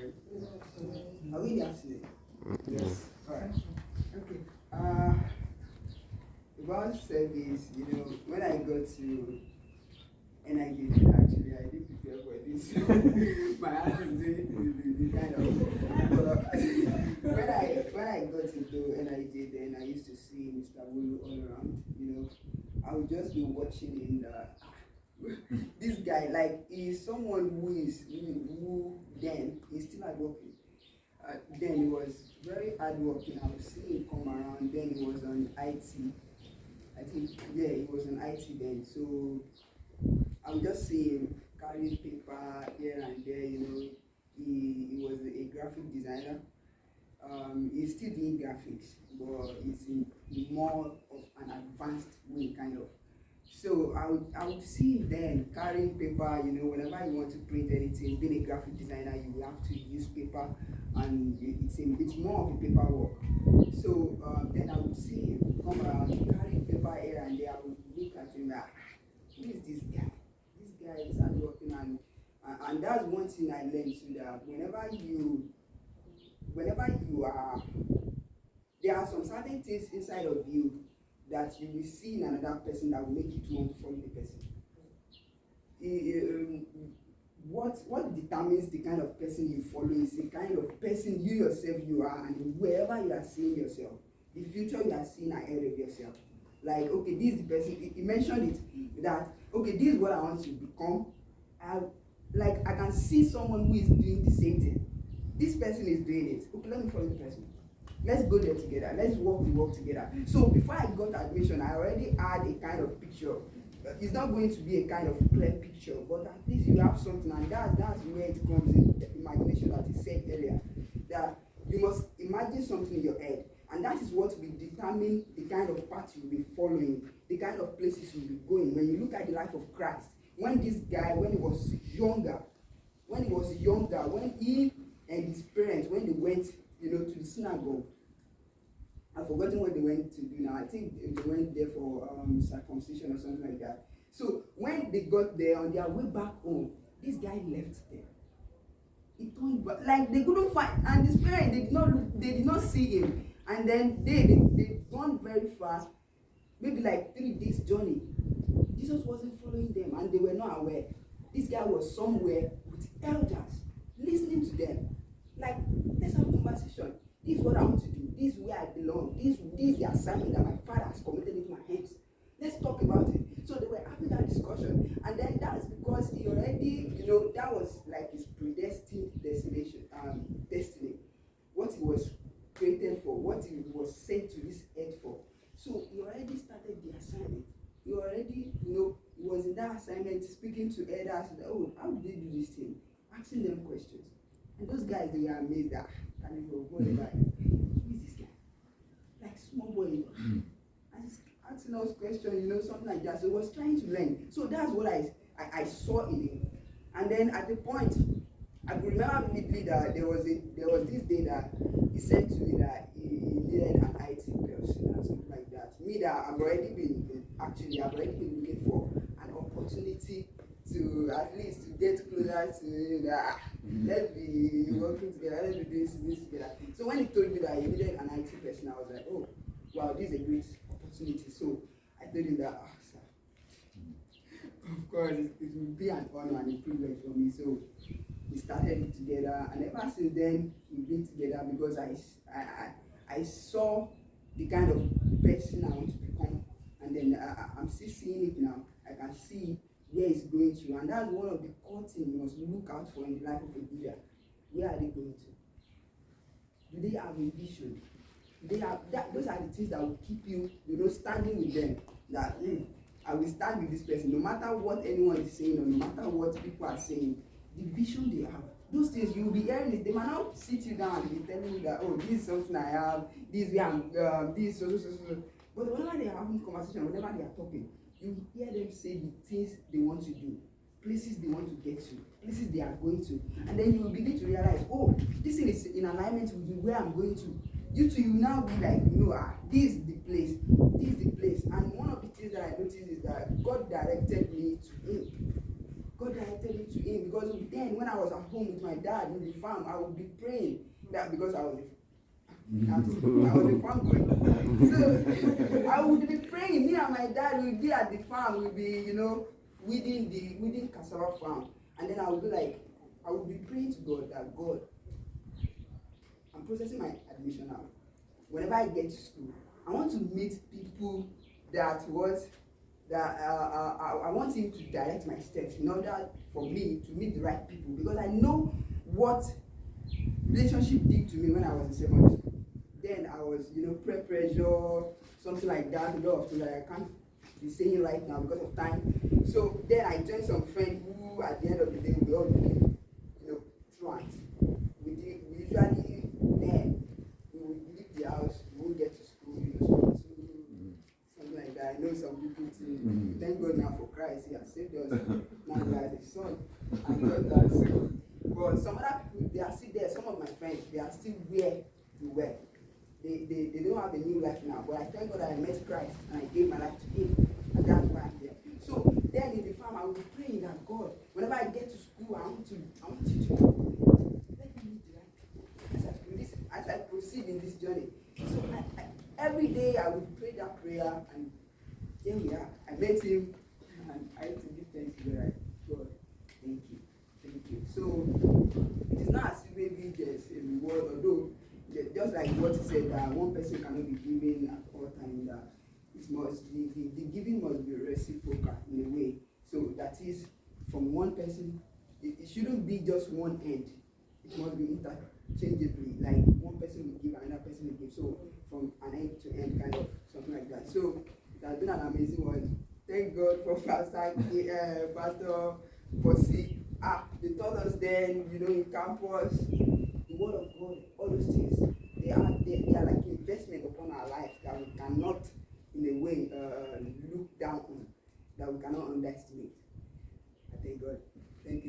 Are we in the afternoon? Yes. Alright. Okay. About service, when I got to NIG, actually, I didn't prepare for this. My heart is the kind of. When I got into NIG, then I used to see Mr. Wulu all around. I would just be watching in the. This guy, like, is someone who then is still hardworking. Then he was very hardworking. I was seeing him come around. Then he was on IT. I think, yeah, he was on IT then. So I would just see him carrying paper here and there. He was a graphic designer. He's still doing graphics, but it's in more of an advanced way, kind of. So I would see him then carrying paper. Whenever you want to print anything, being a graphic designer, you have to use paper, and it's more of a paperwork. So then I would see him come around carrying paper here and there. I would look at him like, who is this guy? This guy is hardworking, and that's one thing I learned too, that whenever you are, there are some certain things inside of you that you will see in another person that will make you to want to follow the person. What determines the kind of person you follow is the kind of person you yourself you are, and wherever you are seeing yourself, the future you are seeing ahead of yourself. Like, okay, this is the person. He mentioned it that, okay, this is what I want to become. I can see someone who is doing the same thing. This person is doing it. Okay, let me follow the person. Let's go there together. Let's work together. So before I got admission, I already had a kind of picture. It's not going to be a kind of clear picture, but at least you have something, and that's where it comes in, the imagination that you said earlier. That you must imagine something in your head, and that is what will determine the kind of path you'll be following, the kind of places you'll be going. When you look at the life of Christ, when this guy, when he was younger, when he and his parents, when they went, to the synagogue, I've forgotten what they went to do now. I think they went there for circumcision or something like that. So when they got there, on their way back home, this guy left them. He turned back, like they couldn't find, and his parents, they did not see him. And then they gone very fast, maybe like 3 days journey. Jesus wasn't following them, and they were not aware. This guy was somewhere with elders, listening to them. Like, let's have a conversation. This is what I want to do. This is where I belong. This is the assignment that my father has committed into my hands. Let's talk about it. So they were having that discussion. And then that's because he already, that was like his predestined destiny. What he was created for, what he was sent to this earth for. So he already started the assignment. He already, he was in that assignment speaking to elders. Oh, how did they do this thing? Asking them questions. And those guys, they were amazed that, who is this guy? Like small boy, and he's asking us questions, something like that. So he was trying to learn. So that's what I saw in him. And then at the point, I could remember vividly that there was this day that he said to me that he needed an IT person or something like that. Me that I've already been looking for an opportunity to at least to get closer to that. Let's be working together, let's be doing this together. So when he told me that he needed an IT person, I was like, oh, wow, this is a great opportunity. So I told him that, sir, of course, it will be an honor and a privilege for me. So we started it together, and ever since then, we've been together because I saw the kind of person I want to become, and then I'm still seeing it now. I can see where it's going to, and that's one of the core things you must look out for in the life of a leader. Where are they going to? Do they have a vision? Do they have that? Those are the things that will keep you, standing with them. That I will stand with this person, no matter what anyone is saying, or no matter what people are saying. The vision they have, those things you will be hearing it. They might not sit you down and be telling you that, oh, this is something I have, this way I'm, this so. But whenever they are having conversation, whenever they are talking, you hear them say the things they want to do, places they want to get to, places they are going to, and then you will begin to realize, oh, this thing is in alignment with where I'm going to. You now be like, this is the place, and one of the things that I noticed is that God directed me to him. God directed me to him, because then when I was at home with my dad in the farm, I would be praying that because I was a farm boy. So I would be praying. Me and my dad would be at the farm. We'd be, weeding cassava farm, and then I would be praying to God that God, I'm processing my admission now. Whenever I get to school, I want to meet people that I want him to direct my steps in order for me to meet the right people, because I know what relationship did to me when I was in secondary school. Then I was, peer pressure, something like that, a lot of things that I can't be saying right now because of time. So then I joined some friends who, at the end of the day, we all became, truants. We usually then we would leave the house, we would get to school, something like that. I know some people too. Thank God now for Christ, He has saved us. Now we are His son. And God that so. But some other people, they are still there. Some of my friends, they are still where we were. They don't have a new life now. But I thank God that I met Christ and I gave my life to Him. And that's why I'm here. So then in the farm, I will be praying that God, whenever I get to school, I want you to let me meet the right people as I proceed in this journey. So every day I would pray that prayer, and here we are. I met Him, and I have to give thanks to God. Thank you. Thank you. So it is not as if maybe there's a reward, although just like what he said, that one person cannot be given at all times, that it must the giving must be reciprocal in a way. So that is from one person, it shouldn't be just one end. It must be interchangeably, like one person will give, another person will give. So from an end to end, kind of something like that. So it has been an amazing one. Thank God for Pastor Posse. They taught us then, in campus, the word of God, all those things, they are like investment upon our life that we cannot, in a way, look down on, that we cannot underestimate. I thank God. Thank you.